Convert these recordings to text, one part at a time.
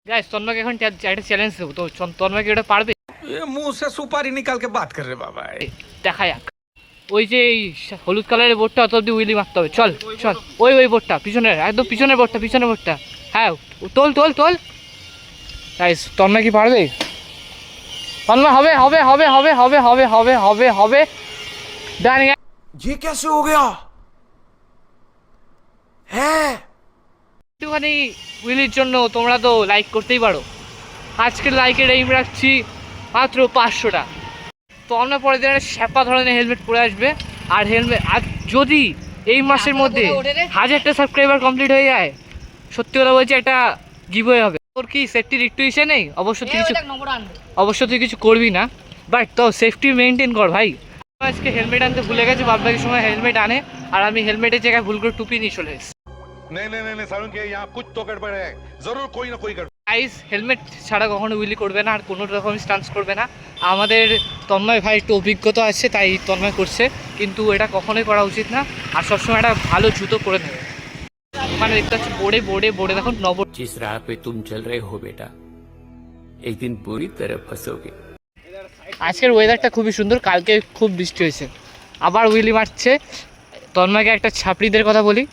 Guys তন্ময়কে এখন একটা challenge দেবো, তো তন্ময় কি ওটা পারবে? मुंह से सुपारी निकाल के बात कर रहे बाबा। দেখা যাক। ওই যে এই হলুদ কালারের বোর্ডটা অত অব্দি উইলি মারতে হবে। চল চল, ওই বোর্ডটা পিছনের, একদম পিছনের বোর্ডটা। হ্যাঁ তোল তোল তোল। গাইস তন্ময় কি পারবে? তন্ময় হবে হবে হবে হবে হবে হবে হবে হবে হবে ডান। ये कैसे हो गया है? একটুখানি উইলির জন্য তোমরা তো লাইক করতেই পারো। আজকের লাইকের এইম রাখছি মাত্র 500টা। তো আমরা পরের দিন একটা শ্যাপা ধরনের হেলমেট পরে আসবে। আর হেলমেট, আর যদি এই মাসের মধ্যে 1000টা সাবস্ক্রাইবার কমপ্লিট হয়ে যায়, সত্যি কথা বলছি একটা গিভওয়ে হবে। তোর কি সেফটির একটু ইসে নেই? অবশ্য তুই কিছু করবি না, বাট তো সেফটি মেনটেন কর ভাই। আজকে হেলমেট আনতে ভুলে গেছে, বাদবাকি সময় হেলমেট আনে, আর আমি হেলমেটের জায়গায় ভুল করে টুপি নিয়ে চলে এসেছি। नहीं सारुण के यहाँ कुछ तो गड़बड़ है, जरूर कोई ना कोई गड़बड़। গাইস হেলমেট ছাড়া কখনো উইলি করবে না, আর কোনো রকম স্টান্টস করবে না। আমাদের তন্ময় ভাই একটু অভিজ্ঞতা আছে, তাই তন্ময় করছে, কিন্তু এটা কখনোই করা উচিত না। আর সবসময় একটা ভালো জুতো পরে নেবে। মানে দেখতে পাচ্ছি বোর্ডে দেখুন নব। जिस राह पे तुम चल रहे हो बेटा, एक दिन बुरी तरह फंसोगे। আজকের ওয়েদারটা খুবই সুন্দর, কালকে খুব বৃষ্টি হয়েছে, আবার উইলি মারছে। তন্ময়কে একটা ছাপড়িদের কথা বলি,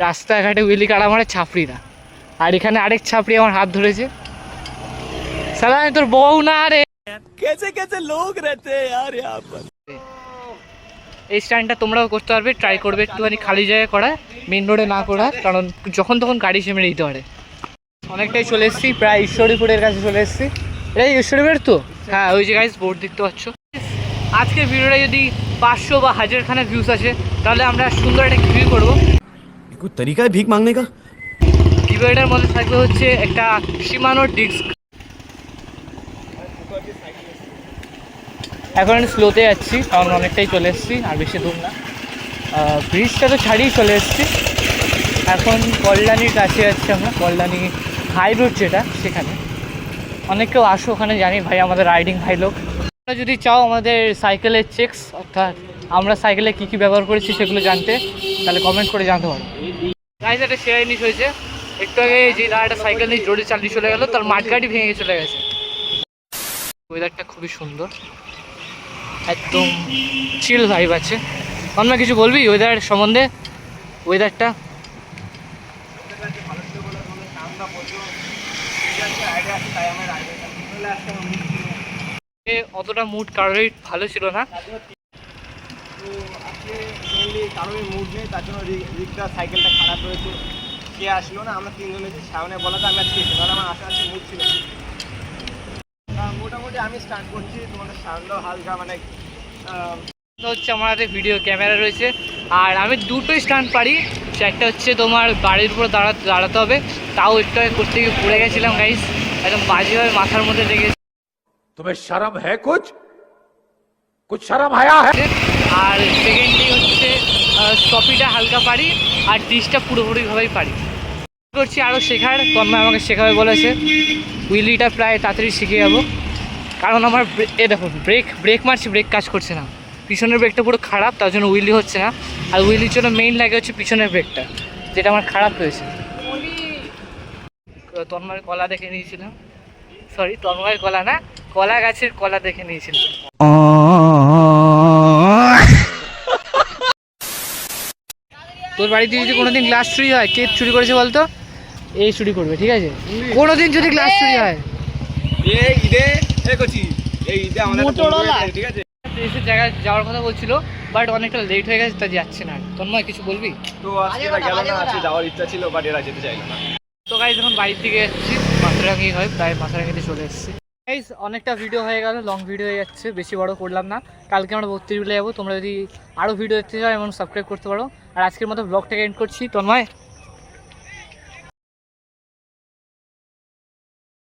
রাস্তাঘাটে উইলি কাটা মারে ছাপড়িরা। আর এখানে আরেক ছাপড়ি আমার হাত ধরেছে। সালা আমি তোর বউ না রে। कैसे कैसे लोग रहते हैं यार यहाँ पर। এই স্ট্যান্ডটা তোমরাও করতে পারবে, ট্রাই করবে একটুখানি খালি জায়গায় করা, মেন রোডে না করা, কারণ যখন তখন গাড়ি সে মেরে দিতে পারে। অনেকটাই চলে এসেছি, প্রায় ঈশ্বরীপুরের কাছে চলে এসেছি। এই ঈশ্বরীপুরের তো, হ্যাঁ ওই যে গাইস বোর্ড দেখতে পাচ্ছ। আজকের ভিডিওটা যদি 500 বা 1000 খানা ভিউজ আসে, তাহলে আমরা সুন্দর একটা ভিডিও করবো। कोई तरीका है भीख मांगने का? ভিডিওটার মধ্যে থাকবে হচ্ছে একটা শিমানোর ডিস্ক। এখন আমি স্লোতে যাচ্ছি, কারণ অনেকটাই চলে এসেছি, আর বেশি দূর না। ব্রিজটা তো ছাড়িয়ে চলে এসেছি, এখন কল্যাণীর কাছে যাচ্ছি আমরা, কল্যাণী হাই রোড যেটা, সেখানে অনেক কেউ আসো ওখানে, জানি ভাই আমাদের রাইডিং ভাই লোক। তোমরা যদি চাও আমাদের সাইকেলের চেকস, অর্থাৎ আমরা সাইকেলে কী কী ব্যবহার করেছি সেগুলো জানতে, তাহলে কমেন্ট করে জানতে পারো। গাইস একটা শেয়ার জিনিস হয়েছে, একটু আগে যে দাঁড়াটা সাইকেল নিয়ে জোরে চালিয়ে চলে গেল, তার মাঠগাড়ি ভেঙে চলে গেছে। ওয়েদারটা খুবই সুন্দর, একদম চিল ভাইব আছে। অন্য কিছু বলবি ওয়েদার সম্বন্ধে? ওয়েদারটা অতটা মুড কারোরই ভালো ছিল না। কারোর মুড নেই, তার জন্য রিকটা সাইকেলটা খারাপ হয়েছে, সে আসলো না। আমরা তিনজনে সামনে বলাতে আমি আজকে এসে, আমার আশা মুড ছিল। মোটামুটি আমি স্টার্ট করছি, তোমাদের সাউন্ডও হালকা, মানে হচ্ছে আমার হাতে ভিডিও ক্যামেরা রয়েছে, আর আমি দুটোই স্টান্ট পারি। একটা হচ্ছে তোমার গাড়ির উপর দাঁড়াতে হবে, তাও একটু আগে করতে গিয়ে পড়ে গেছিলাম গাইস, একদম বাজেভাবে মাথার মধ্যে লেগে। तुम्हें शर्म है? कुछ शर्म आया है? আর সেকেন্ডলি হচ্ছে স্টপিটা হালকা পারি, আর ডিসটা পুরোপুরিভাবেই পারি। করছি আরও শেখার, তন্ময় আমাকে শেখাবে বলেছে। উইলিটা প্রায় তাড়াতাড়ি শিখে যাবো, কারণ আমার দেখুন ব্রেক মারছি, ব্রেক কাজ করছে না, পিছনের ব্রেকটা পুরো খারাপ, তার জন্য উইলি হচ্ছে না। আর উইলির জন্য মেইন লাগে হচ্ছে পিছনের ব্রেকটা, যেটা আমার খারাপ হয়েছে। তন্ময়ের কলা দেখে নিয়েছিলাম, সরি তন্ময়ের কলা না, কলা গাছের কলা দেখে নিয়েছিলাম। তোর বাড়িতে যদি কোনোদিন গ্লাস চুরি হয়, কে চুরি করেছে বলতো? এই চুরি করবে, ঠিক আছে? কোনোদিন যদি গ্লাস চুরি হয়, ঠিক আছে। দেশের জায়গায় যাওয়ার কথা বলছিল, বাট অনেকটা লেট হয়ে গেছে, তা যাচ্ছে না। তন্ময় কিছু বলবি? তো আজকে এরা গেল না, আজকে যাওয়ার ইচ্ছা ছিল, বাট এরা যেতে চাইলো না। তো গাইজ এখন বাড়ির দিকে যাচ্ছি, মাথারাঙ্গি হয়, প্রায় মাথারাঙ্গিতে চলে এসেছি। গাইজ অনেকটা ভিডিও হয়ে গেল, লং ভিডিও হয়ে যাচ্ছে, বেশি বড় করলাম না। কালকে আমরা 32 যাবো। তোমরা যদি আরও ভিডিও দেখতে চাও এমন সাবস্ক্রাইব করতে পারো। আর আজকের মতো ব্লগটাকে এন্ড করছি। তন্ময়